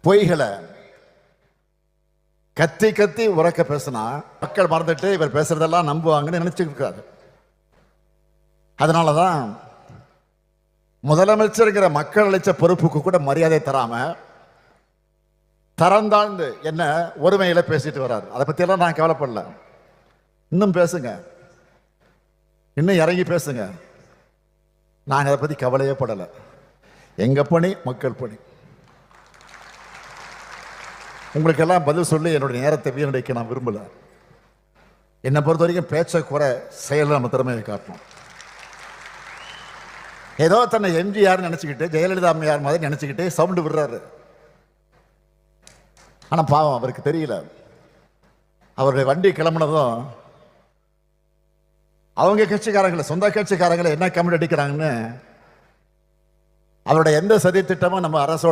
பொய்களை கத்தி கத்தி உறக்க பேசினா மக்கள் மறந்துட்டு இவர் பேசுறதெல்லாம் நம்புவாங்கன்னு நினைச்சுட்டு இருக்காரு. அதனாலதான் முதலமைச்சருங்கிற மக்கள் அளிச்ச பொறுப்புக்கு கூட மரியாதை தராம தரந்தாழ்ந்து என்ன ஒருமையில பேசிட்டு வர்றாரு. அதை பத்தி எல்லாம் நான் கவலைப்படல. இன்னும் பேசுங்க, இன்னும் இறங்கி பேசுங்க. நாங்க அதை பத்தி கவலையே படலை. எங்க பணி மக்கள் பணி. உங்களுக்கெல்லாம் பதில் சொல்லி என்னுடைய நேரத்தை வீணடிக்க நான் விரும்பல. என்னை பொறுத்த வரைக்கும் பேச்சை குறை, செயலில் நம்ம திறமையை காட்டணும். ஏதோ தன்னை எம்ஜிஆர் நினைச்சுக்கிட்டு ஜெயலலிதா அம்மையார் மாதிரி நினைச்சுக்கிட்டு சவுண்டு விடுறாரு. ஆனா பாவம் அவருக்கு தெரியல. அவருடைய வண்டி கிளம்புனதும் அவங்க கட்சிக்காரங்களை, சொந்த கட்சிக்காரங்களை என்ன கமெண்ட் அடிக்கிறாங்கன்னு அவருடைய எந்த சதி திட்டமும் நம்ம அரசோட